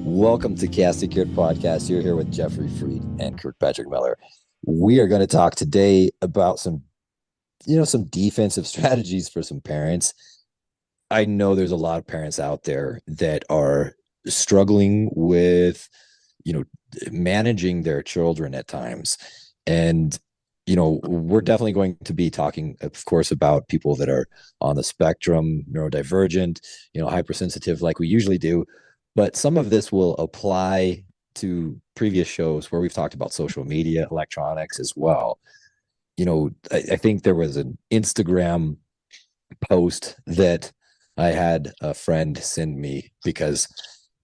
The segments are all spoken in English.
Welcome to Chaos2Cured podcast. You're here with Jeffrey Freed and Kirk Patrick Miller. We are going to talk today about some defensive strategies for some parents. I know there's a lot of parents out there that are struggling with, you know, managing their children at times. And, we're definitely going to be talking, of course, about people that are on the spectrum, neurodivergent, hypersensitive, like we usually do. But some of this will apply to previous shows where we've talked about social media, electronics as well. I think there was an Instagram post that I had a friend send me because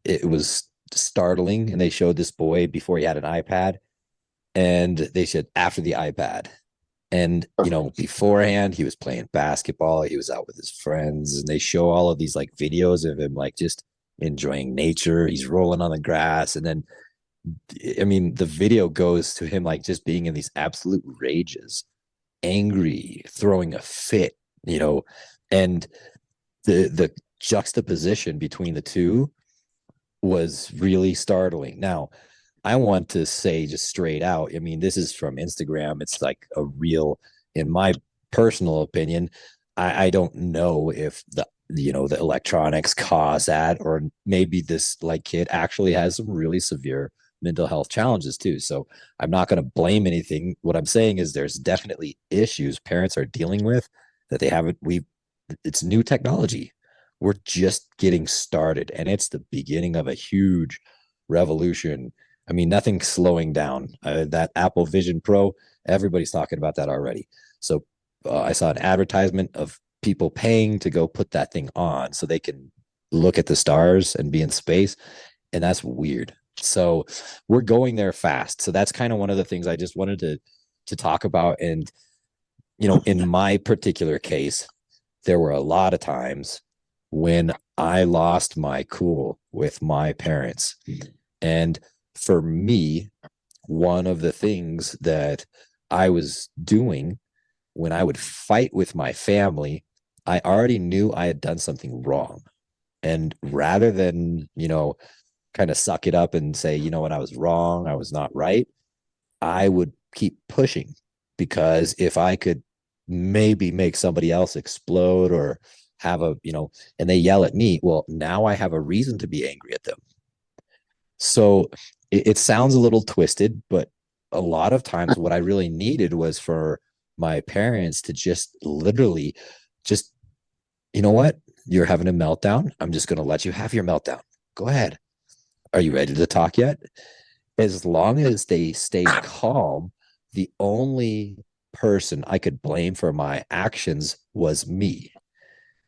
it was startling. And they showed this boy before he had an iPad, and they said after the iPad. And, beforehand, he was playing basketball, he was out with his friends, and they show all of these like videos of him like just enjoying nature. He's rolling on the grass. And then, I mean, the video goes to him like just being in these absolute rages, angry, throwing a fit, and the juxtaposition between the two was really startling. Now, I want to say just straight out, I mean, this is from Instagram. It's like a real, in my personal opinion, I don't know if the electronics cause that, or maybe this like kid actually has some really severe mental health challenges too. So I'm not going to blame anything. What I'm saying is there's definitely issues parents are dealing with that they haven't, it's new technology. We're just getting started, and it's the beginning of a huge revolution. I mean, nothing's slowing down. That Apple Vision Pro, everybody's talking about that already. So I saw an advertisement of people paying to go put that thing on so they can look at the stars and be in space. And that's weird. So we're going there fast. So that's kind of one of the things I just wanted to talk about. And, in my particular case, there were a lot of times when I lost my cool with my parents. And for me, one of the things that I was doing when I would fight with my family, I already knew I had done something wrong. And rather than, kind of suck it up and say, when I was wrong, I was not right, I would keep pushing, because if I could maybe make somebody else explode or have and they yell at me, well, now I have a reason to be angry at them. So it sounds a little twisted, but a lot of times what I really needed was for my parents to just literally just, you know what? You're having a meltdown. I'm just going to let you have your meltdown. Go ahead. Are you ready to talk yet? As long as they stayed calm, the only person I could blame for my actions was me.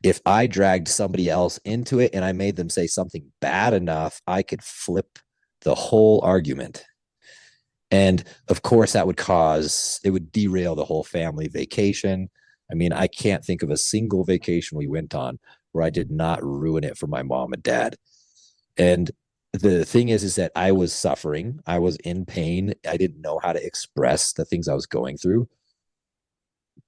If I dragged somebody else into it and I made them say something bad enough, I could flip the whole argument. And of course, it would derail the whole family vacation. I mean, I can't think of a single vacation we went on where I did not ruin it for my mom and dad. And the thing is that I was suffering. I was in pain. I didn't know how to express the things I was going through.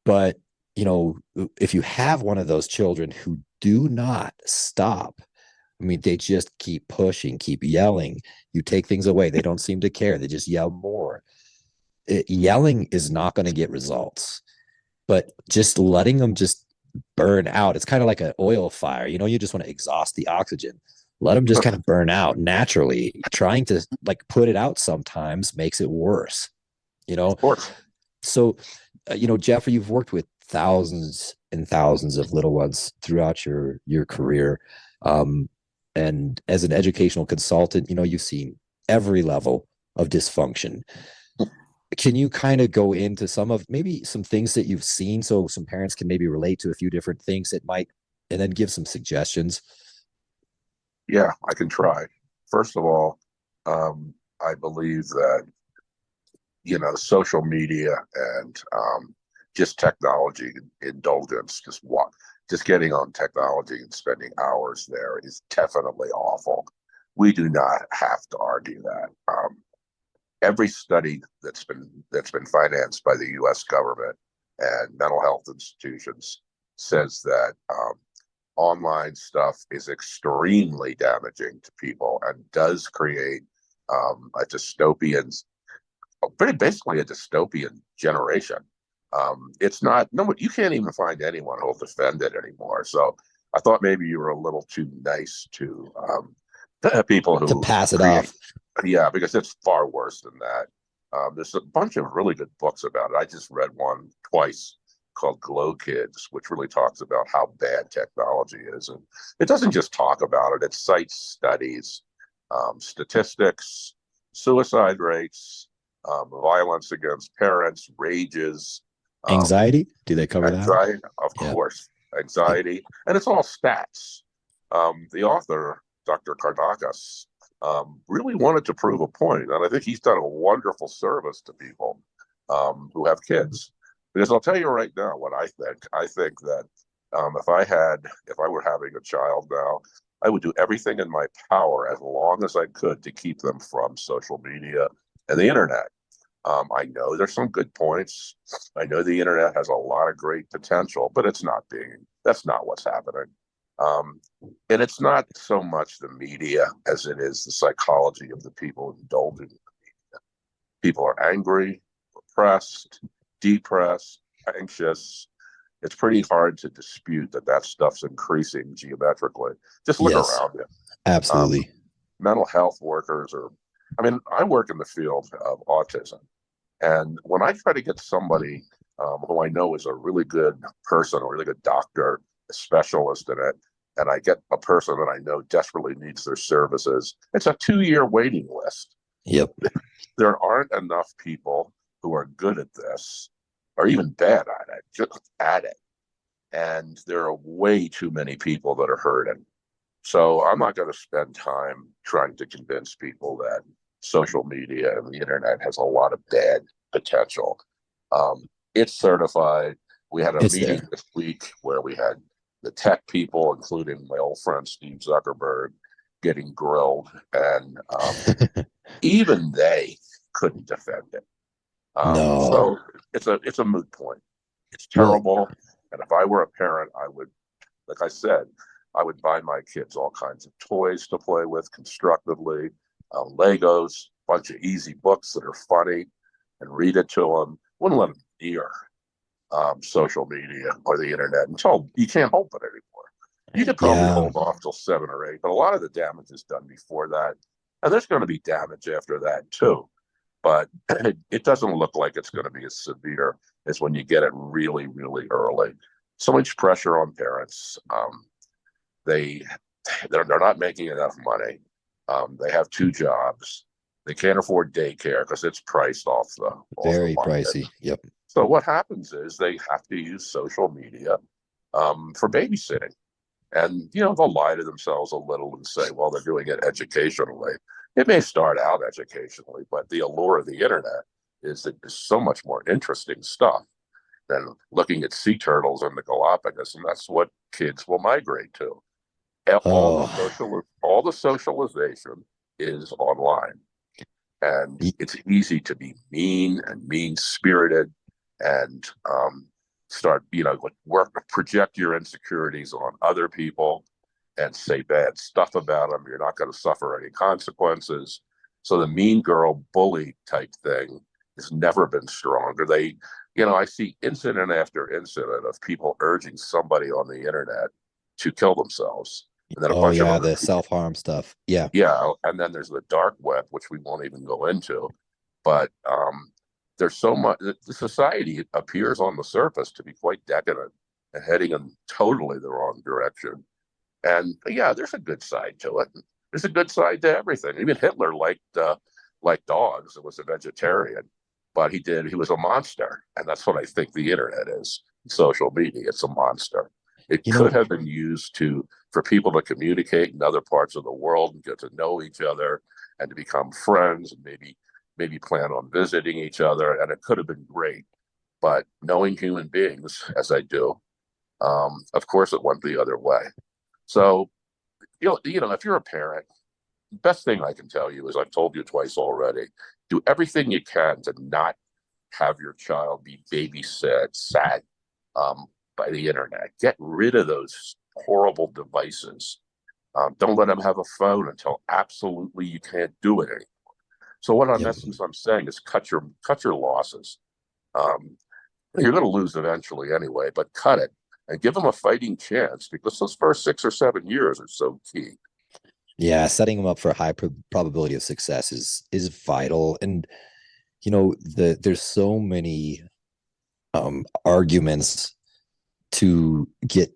But, if you have one of those children who do not stop, I mean, they just keep pushing, keep yelling. You take things away. They don't seem to care. They just yell more. Yelling is not going to get results, but just letting them just burn out. It's kind of like an oil fire. You just want to exhaust the oxygen. Let them just kind of burn out naturally. Trying to like put it out sometimes makes it worse, you know? Of course. So, Jeffrey, you've worked with thousands and thousands of little ones throughout your career. Um, and as an educational consultant, you've seen every level of dysfunction. Can you kind of go into maybe some things that you've seen so some parents can maybe relate to a few different things that might, and then give some suggestions? Yeah, I can try. First of all, I believe that, social media and just technology indulgence, just getting on technology and spending hours there is definitely awful. We do not have to argue that. Every study that's been financed by the U.S. government and mental health institutions says that online stuff is extremely damaging to people and does create a dystopian, pretty basically a dystopian generation. It's not, no, you can't even find anyone who'll defend it anymore. So I thought maybe you were a little too nice to people To who pass it create, off. yeah, because it's far worse than that. There's a bunch of really good books about it. I just read one twice called Glow Kids, which really talks about how bad technology is. And it doesn't just talk about it, it cites studies, statistics, suicide rates, violence against parents, rages, Anxiety? Do they cover that? anxiety, of Yeah. course, Yep. anxiety, and it's all stats. The author, Dr. Karnakas, really wanted to prove a point, and I think he's done a wonderful service to people who have kids. Because I'll tell you right now what I think. I think that if I were having a child now, I would do everything in my power as long as I could to keep them from social media and the internet. I know there's some good points. I know the internet has a lot of great potential, but that's not what's happening. Um, and it's not so much the media as it is the psychology of the people indulging. People are angry, repressed, depressed, anxious. It's pretty hard to dispute that that stuff's increasing geometrically. Just look Yes, around you. Um, absolutely. Mental health workers I mean, I work in the field of autism. And when I try to get somebody who I know is a really good person, a really good doctor, a specialist in it, and I get a person that I know desperately needs their services, it's a 2-year waiting list. Yep. There aren't enough people who are good at this or even bad at it, just at it. And there are way too many people that are hurting. So I'm not going to spend time trying to convince people that social media and the internet has a lot of bad potential. It's certified. We had a It's meeting there. this week where we had the tech people, including my old friend Steve Zuckerberg, getting grilled, and even they couldn't defend it. No. So it's a moot point. It's Well, terrible. And if I were a parent, I would, like I said, I would buy my kids all kinds of toys to play with constructively, Legos, a bunch of easy books that are funny, and read it to them. Wouldn't let them near social media or the internet until you can't hold it anymore. You could probably yeah, hold off till 7 or 8, but a lot of the damage is done before that. And there's going to be damage after that too. But it doesn't look like it's going to be as severe as when you get it really, really early. So much pressure on parents. They they're not making enough money. They have 2 jobs. They can't afford daycare because it's priced off the very market. pricey. Yep. So what happens is they have to use social media for babysitting, and they'll lie to themselves a little and say, well, they're doing it educationally. It may start out educationally, but the allure of the internet is that there's so much more interesting stuff than looking at sea turtles in the Galapagos, and that's what kids will migrate to. Oh, All the socialization is online, and y- it's easy to be mean and mean spirited and start project your insecurities on other people and say bad stuff about them. You're not going to suffer any consequences. So the mean girl bully type thing has never been stronger. I see incident after incident of people urging somebody on the internet to kill themselves, and then a oh bunch of yeah, other the people. self-harm stuff. Yeah. Yeah, and then there's the dark web, which we won't even go into. But there's so much. The society appears on the surface to be quite decadent and heading in totally the wrong direction. And yeah, there's a good side to it. There's a good side to everything. Even Hitler liked dogs and was a vegetarian, but he was a monster, and that's what I think the internet is. Social media, it's a monster. It You could know, have been used for people to communicate in other parts of the world and get to know each other and to become friends and maybe plan on visiting each other, and it could have been great. But knowing human beings as I do, of course, it went the other way. So if you're a parent, best thing I can tell you is I've told you twice already. Do everything you can to not have your child be babysat, sat by the internet. Get rid of those horrible devices. Don't let them have a phone until absolutely you can't do it anymore. So what in Yep. essence I'm saying is cut your losses. Um, you're going to lose eventually anyway, but cut it and give them a fighting chance, because those first 6 or 7 years are so key. Yeah, setting them up for a high probability of success is vital. And there's so many arguments to get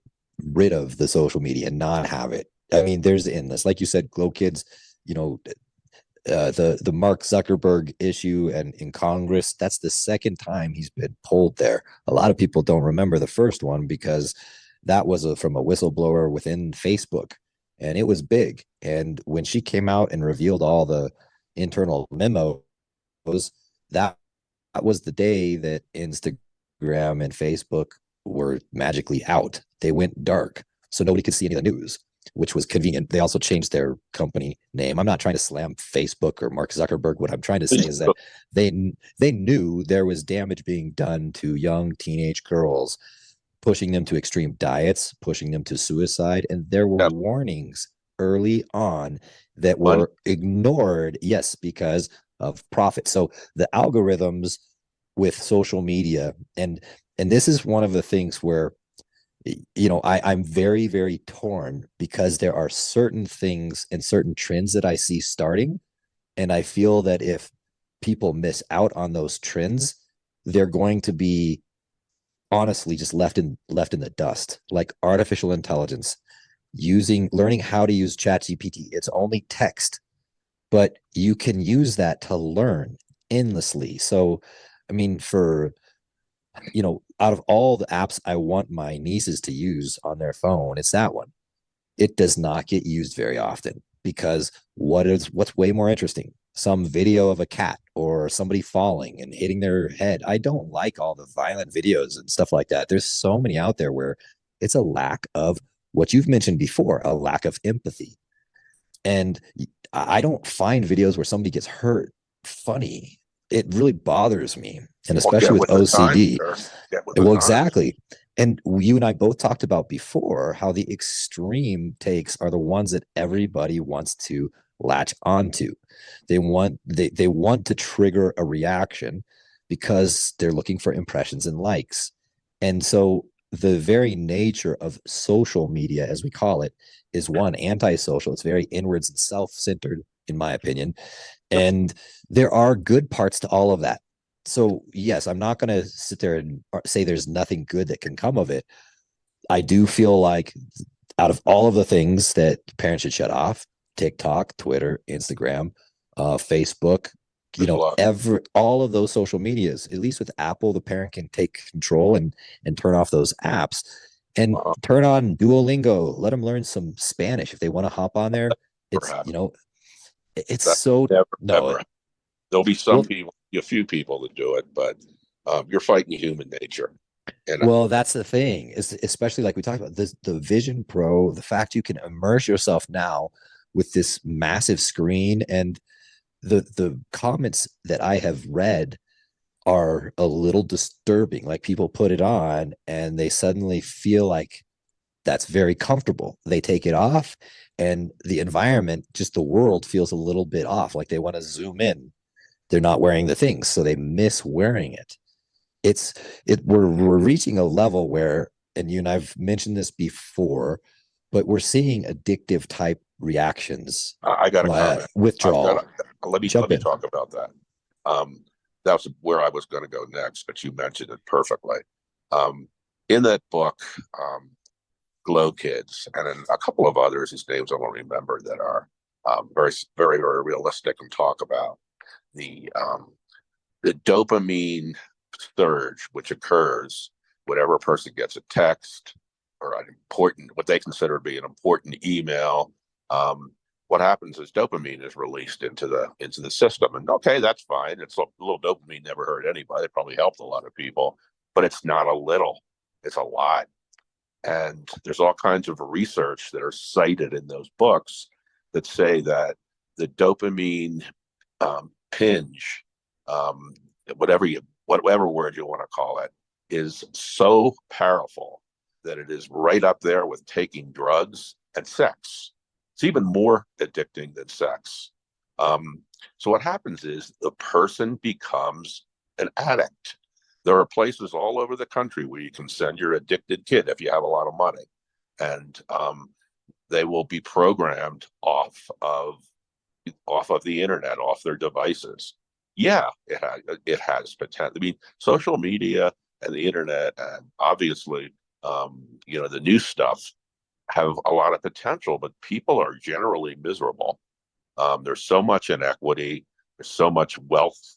rid of the social media and not have it. I mean, there's endless, like you said, Glow Kids, you know, the Mark Zuckerberg issue and in Congress, that's the second time he's been pulled there. A lot of people don't remember the first one because that was from a whistleblower within Facebook, and it was big. And when she came out and revealed all the internal memos, that that was the day that Instagram and Facebook were magically out. They went dark, so nobody could see any of the news, which was convenient. They also changed their company name. I'm not trying to slam Facebook or Mark Zuckerberg. What I'm trying to say is that they knew there was damage being done to young teenage girls, pushing them to extreme diets, pushing them to suicide, and there were Yep. warnings early on that Money. were ignored, yes, because of profit. So the algorithms with social media, and this is one of the things where I'm very, very torn, because there are certain things and certain trends that I see starting, and I feel that if people miss out on those trends, they're going to be honestly just left in the dust, like artificial intelligence, learning how to use ChatGPT. It's only text, but you can use that to learn endlessly. So, I mean, out of all the apps I want my nieces to use on their phone, it's that one. It does not get used very often, because what's way more interesting? Some video of a cat or somebody falling and hitting their head. I don't like all the violent videos and stuff like that. There's so many out there where it's a lack of what you've mentioned before, a lack of empathy. And I don't find videos where somebody gets hurt funny. It really bothers me. And Well, especially get with with the times, OCD. sir. Get with the Well, times. exactly. And you and I both talked about before how the extreme takes are the ones that everybody wants to latch onto. They want to trigger a reaction because they're looking for impressions and likes. And so the very nature of social media, as we call it, is one, antisocial. It's very inwards and self-centered, in my opinion. Yep. And there are good parts to all of that. So yes, I'm not going to sit there and say there's nothing good that can come of it. I do feel like out of all of the things that parents should shut off, TikTok, Twitter, Instagram, Facebook, Good luck. all of those social medias, at least with Apple, the parent can take control and turn off those apps and Uh, turn on Duolingo. Let them learn some Spanish if they want to hop on there. It's Perhaps it's that so never no. ever. There'll be some Well, people, a few people that do it, but you're fighting human nature. And Well, that's the thing, is especially like we talked about this, the Vision Pro, the fact you can immerse yourself now with this massive screen, and the comments that I have read are a little disturbing. Like people put it on and they suddenly feel like that's very comfortable. They take it off and the environment, just the world feels a little bit off. Like they want to zoom in. They're not wearing the things, so they miss wearing it. it's we're reaching a level where, and you and I've mentioned this before, but we're seeing addictive type reactions, I got a comment. I've got withdrawal. let Jump me in. talk about that. Um, that was where I was going to go next, but you mentioned it perfectly. Um, in that book, Glow Kids, and in a couple of others whose names I won't remember, that are very, very, very realistic and talk about the the dopamine surge which occurs whenever a person gets a text or an important, what they consider to be an important email. Um, what happens is dopamine is released into the system, and okay, that's fine. It's a little dopamine never hurt anybody. It probably helped a lot of people, but it's not a little; it's a lot. And there's all kinds of research that are cited in those books that say that the dopamine pinge, um, whatever word you want to call it, is so powerful that it is right up there with taking drugs and sex. It's even more addicting than sex. So what happens is the person becomes an addict. There are places all over the country where you can send your addicted kid if you have a lot of money, and they will be programmed off of the internet, off their devices. Yeah, it has potential. I mean, social media and the internet, and obviously, the new stuff have a lot of potential, but people are generally miserable. There's so much inequity. There's so much wealth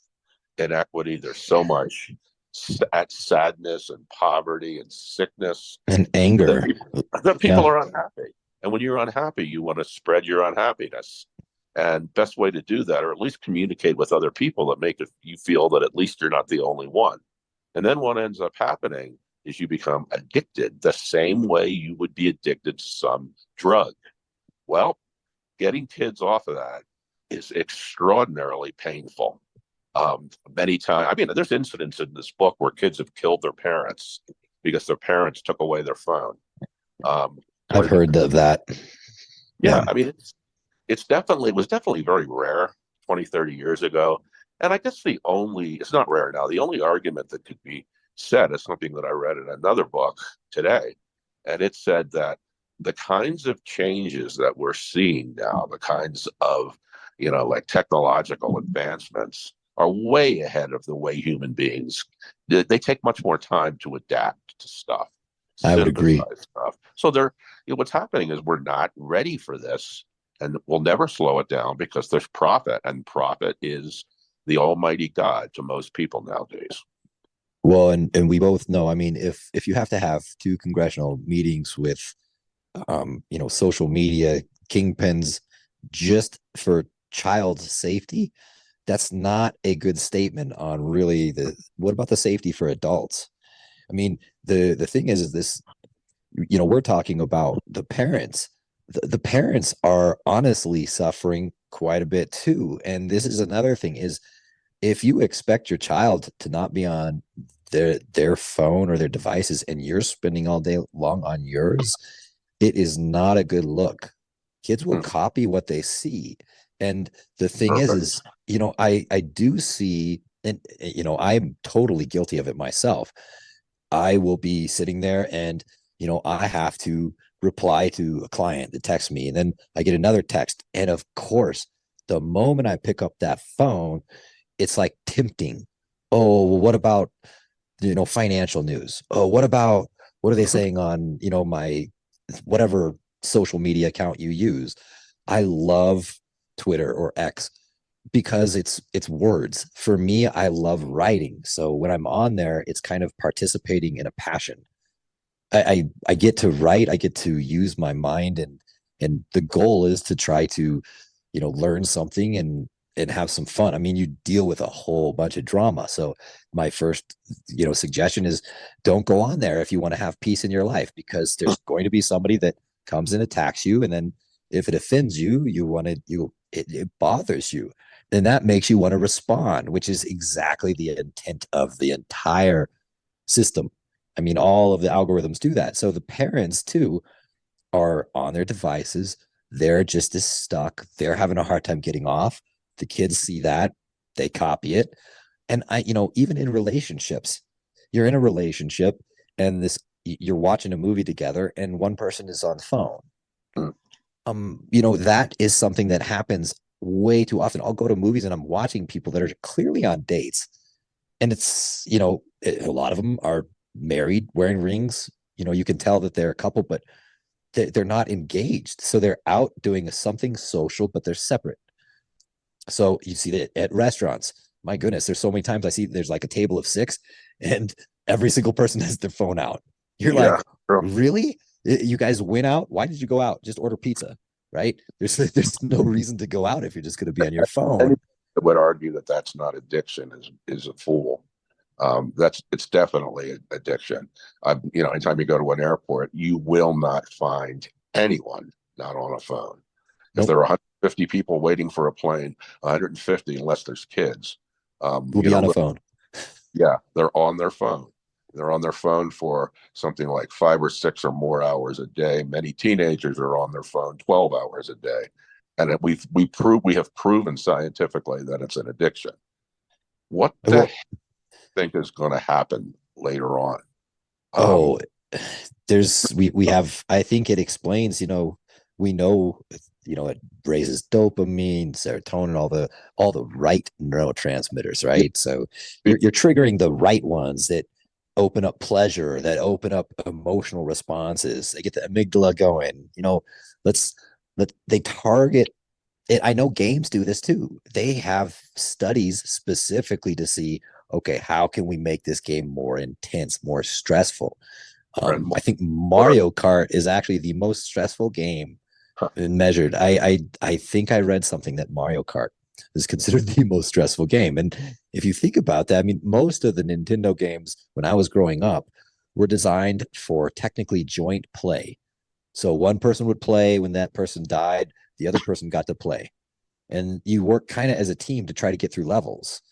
inequity. There's so much sadness and poverty and sickness and anger. that people Yeah, are unhappy. And when you're unhappy, you want to spread your unhappiness. And best way to do that, or at least communicate with other people that make you feel that at least you're not the only one. And then what ends up happening is you become addicted the same way you would be addicted to some drug. Well, getting kids off of that is extraordinarily painful. Many times, I mean, there's incidents in this book where kids have killed their parents because their parents took away their phone. I've heard of that. Yeah, Yeah, I mean, it was definitely very rare 20, 30 years ago. And I guess it's not rare now. The only argument that could be said is something that I read in another book today. And it said that the kinds of changes that we're seeing now, the kinds of, like technological advancements are way ahead of the way human beings, they take much more time to adapt to stuff, I would agree. synthesize stuff. So what's happening is we're not ready for this, and we'll never slow it down because there's profit, and profit is the almighty God to most people nowadays. Well, and we both know. I mean, if you have to have two congressional meetings with, social media kingpins just for child safety, that's not a good statement on really what about the safety for adults? I mean, the thing is this, we're talking about the parents. The parents are honestly suffering quite a bit too. And this is another thing is if you expect your child to not be on their phone or their devices and you're spending all day long on yours, it is not a good look. Kids will copy what they see. And the thing is, I do see, and I'm totally guilty of it myself. I will be sitting there and, I have to reply to a client that texts me, and then I get another text. And of course, the moment I pick up that phone, it's like tempting. Oh, well, what about, financial news? Oh, what are they saying on, my whatever social media account you use? I love Twitter or X because it's words. For me, I love writing. So when I'm on there, it's kind of participating in a passion. I get to write, I get to use my mind, and the goal is to try to, learn something and have some fun. I mean, you deal with a whole bunch of drama. So my first, suggestion is don't go on there if you want to have peace in your life, because there's going to be somebody that comes and attacks you. And then if it offends you, it bothers you. Then that makes you want to respond, which is exactly the intent of the entire system. I mean, all of the algorithms do that. So the parents too are on their devices. They're just as stuck. They're having a hard time getting off. The kids see that, they copy it. And even in relationships, you're in a relationship and you're watching a movie together and one person is on the phone. That is something that happens way too often. I'll go to movies and I'm watching people that are clearly on dates. And it's, a lot of them are married, wearing rings. You can tell that they're a couple, but they're not engaged. So they're out doing something social, but they're separate. So you see that at restaurants. My goodness, there's so many times I see there's like a table of 6 and every single person has their phone out. You're Yeah, like, sure. really? You guys went out? Why did you go out? Just order pizza, right? There's no reason to go out if you're just going to be on your phone. Anyone that would argue that that's not addiction is a fool. It's definitely addiction. Anytime you go to an airport, you will not find anyone not on a phone. If Nope. there are 150 people waiting for a plane, 150, unless there's kids, We'll be on a phone. yeah, they're on their phone. They're on their phone for something like 5 or 6 or more hours a day. Many teenagers are on their phone 12 hours a day, and we have proven scientifically that it's an addiction. What the Well, heck think is going to happen later on? oh, Um, we have, I think it explains, we know, it raises dopamine, serotonin, all the right neurotransmitters, yeah, right? So you're triggering the right ones that open up pleasure, that open up emotional responses. They get the amygdala going. Let's they target it. I know games do this too. They have studies specifically to see, okay, how can we make this game more intense, more stressful? and I think more, Mario Kart is actually the most stressful game measured. I think I read something that Mario Kart is considered the most stressful game. And if you think about that, I mean, most of the Nintendo games when I was growing up were designed for technically joint play. So one person would play when that person died, the other person got to play. And you work kind of as a team to try to get through levels.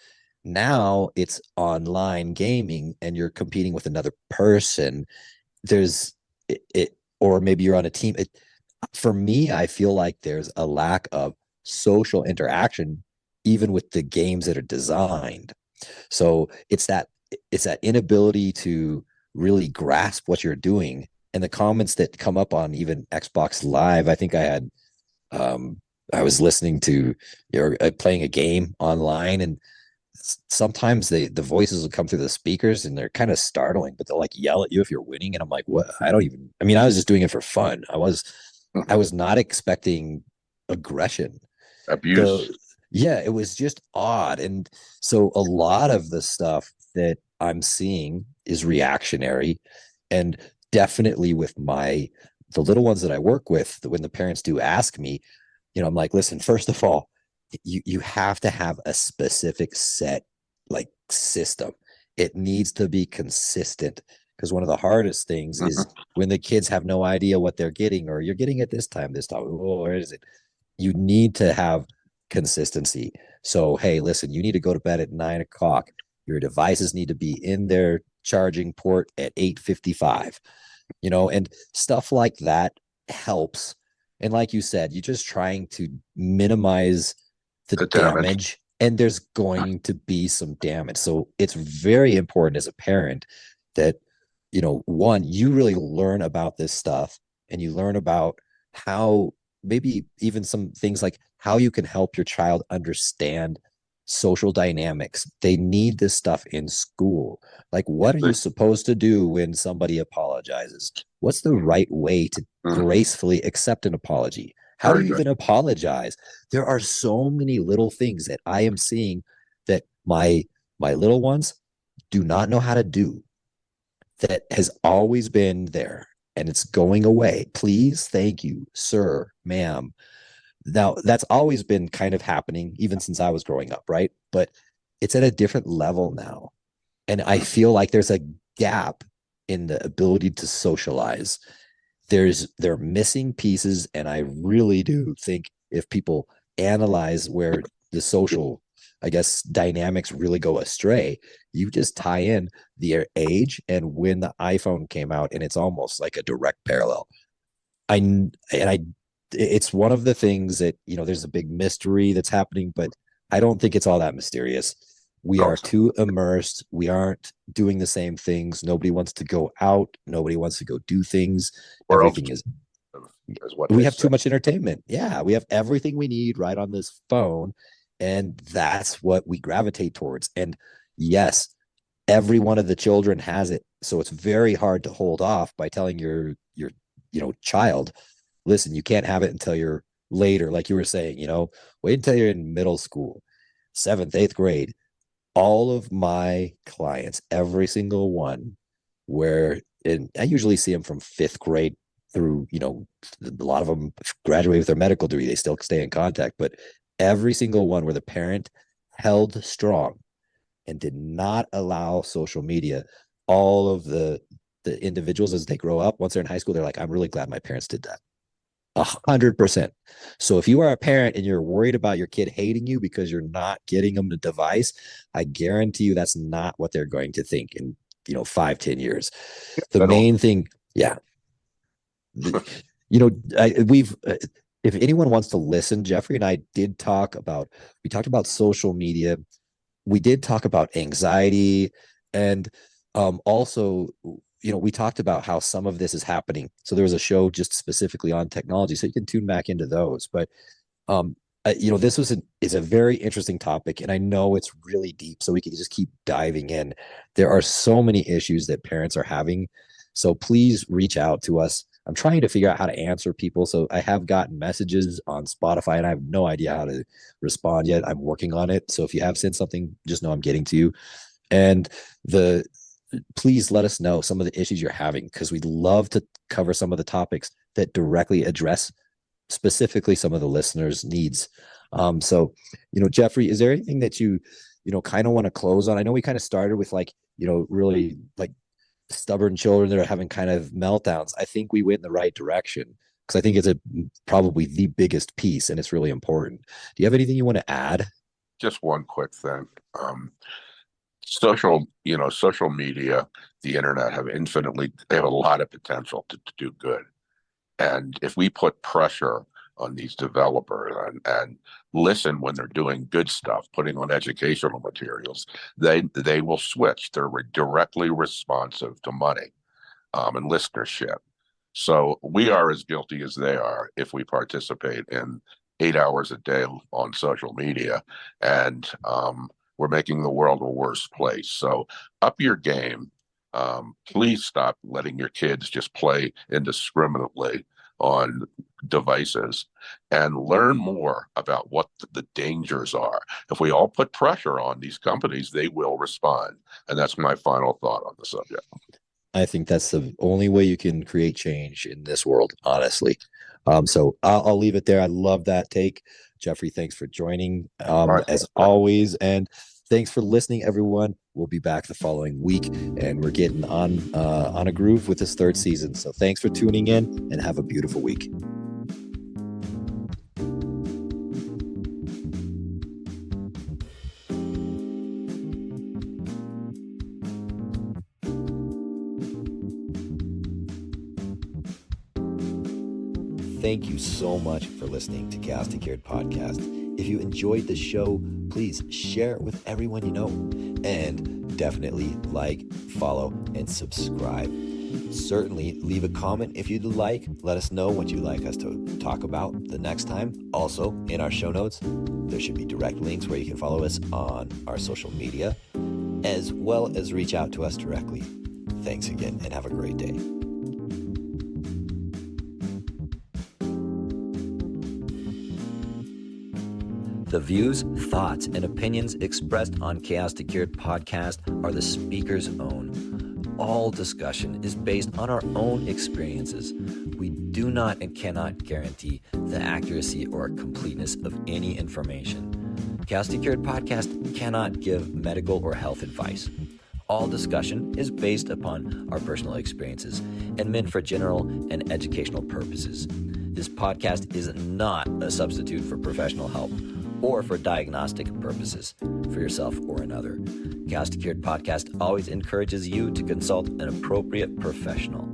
Now it's online gaming and you're competing with another person. There's or maybe you're on a team. For me, I feel like there's a lack of social interaction even with the games that are designed. So it's that inability to really grasp what you're doing. And the comments that come up on even Xbox Live, I think um I was listening to you're playing a game online, and sometimes the voices will come through the speakers and they're kind of startling, but they'll like yell at you if you're winning. And I'm like, what? I mean, I was just doing it for fun. I was not expecting aggression. abuse. The Yeah, it was just odd. And so a lot of the stuff that I'm seeing is reactionary. And definitely with the little ones that I work with, when the parents do ask me, I'm like, listen, first of all, you have to have a specific set like system. It needs to be consistent, because one of the hardest things is Mhm. when the kids have no idea what they're getting, or you're getting it this time. Oh, where is it? You need to have consistency. So, hey, listen, you need to go to bed at 9 o'clock. Your devices need to be in their charging port at 8:55, and stuff like that helps. And like you said, you're just trying to minimize the The damage. damage, and there's going to be some damage. So it's very important as a parent that, one, you really learn about this stuff, and you learn about how, maybe even some things like how you can help your child understand social dynamics. They need this stuff in school. Like, what are you supposed to do when somebody apologizes? What's the right way to Mhm. gracefully accept an apology? How do Very you good. even apologize? There are so many little things that I am seeing that my little ones do not know how to do, that has always been there, and it's going away. Please, thank you, sir, ma'am. Now, that's always been kind of happening even since I was growing up, right? But it's at a different level now. And I Mhm. feel like there's a gap in the ability to socialize. They're missing pieces, and I really do think if people analyze where the social, I guess, dynamics really go astray, you just tie in their age and when the iPhone came out, and it's almost like a direct parallel. I it's one of the things that, there's a big mystery that's happening, but I don't think it's all that mysterious. We No, are it's too immersed. We aren't doing the same things. Nobody wants to go out. Nobody wants to go do things. where else Everything is is what We they have say. too much entertainment. Yeah, we have everything we need right on this phone, and that's what we gravitate towards. And yes, every one of the children has it, so it's very hard to hold off by telling your child, listen, you can't have it until you're later, like you were saying, wait until you're in middle school, seventh, eighth grade. All of my clients, every single one, where and I usually see them from fifth grade through, a lot of them graduate with their medical degree. They still stay in contact, but every single one where the parent held strong and did not allow social media, all of the individuals, as they grow up, once they're in high school, they're like, I'm really glad my parents did that. 100%. So if you are a parent and you're worried about your kid hating you because you're not getting them the device, I guarantee you that's not what they're going to think. And 5-10 years. Yeah, The that'll main thing, yeah. We've if anyone wants to listen, Jeffrey and I we talked about social media. We did talk about anxiety, and also, we talked about how some of this is happening. So there was a show just specifically on technology, so you can tune back into those. But um, this is a very interesting topic, and I know it's really deep, so we can just keep diving in. There are so many issues that parents are having, so please reach out to us. I'm trying to figure out how to answer people. So I have gotten messages on Spotify and I have no idea how to respond yet. I'm working on it. So if you have sent something, just know I'm getting to you. And the please let us know some of the issues you're having, because we'd love to cover some of the topics that directly address specifically some of the listeners' needs. So, Jeffrey, is there anything that you kind of want to close on? I know we kind of started with really like stubborn children that are having kind of meltdowns. I think we went in the right direction, because I think it's probably the biggest piece and it's really important. Do you have anything you want to add? just one quick thing. Social media, the internet they have a lot of potential to do good. And if we put pressure on these developers and listen when they're doing good stuff, putting on educational materials, they will switch. They're directly responsive to money and listenership. So we are as guilty as they are if we participate in 8 hours a day on social media, and we're making the world a worse place. So up your game. Please stop letting your kids just play indiscriminately on devices, and learn more about what the dangers are. If we all put pressure on these companies, they will respond. And that's my final thought on the subject. I think that's the only way you can create change in this world, honestly. So I'll leave it there. I love that take. Jeffrey, thanks for joining as always. And thanks for listening, everyone. We'll be back the following week, and we're getting on a groove with this third season. So thanks for tuning in, and have a beautiful week. Thank you so much for listening to Chaos2Cured podcast. If you enjoyed the show, please share it with everyone you know, and definitely like, follow, and subscribe. Certainly leave a comment if you'd like. Let us know what you'd like us to talk about the next time. Also, in our show notes, there should be direct links where you can follow us on our social media, as well as reach out to us directly. Thanks again, and have a great day. The views, thoughts, and opinions expressed on Chaos2Cured podcast are the speaker's own. All discussion is based on our own experiences. We do not and cannot guarantee the accuracy or completeness of any information. Chaos2Cured podcast cannot give medical or health advice. All discussion is based upon our personal experiences and meant for general and educational purposes. This podcast is not a substitute for professional help or for diagnostic purposes for yourself or another. Chaos2Cured podcast always encourages you to consult an appropriate professional.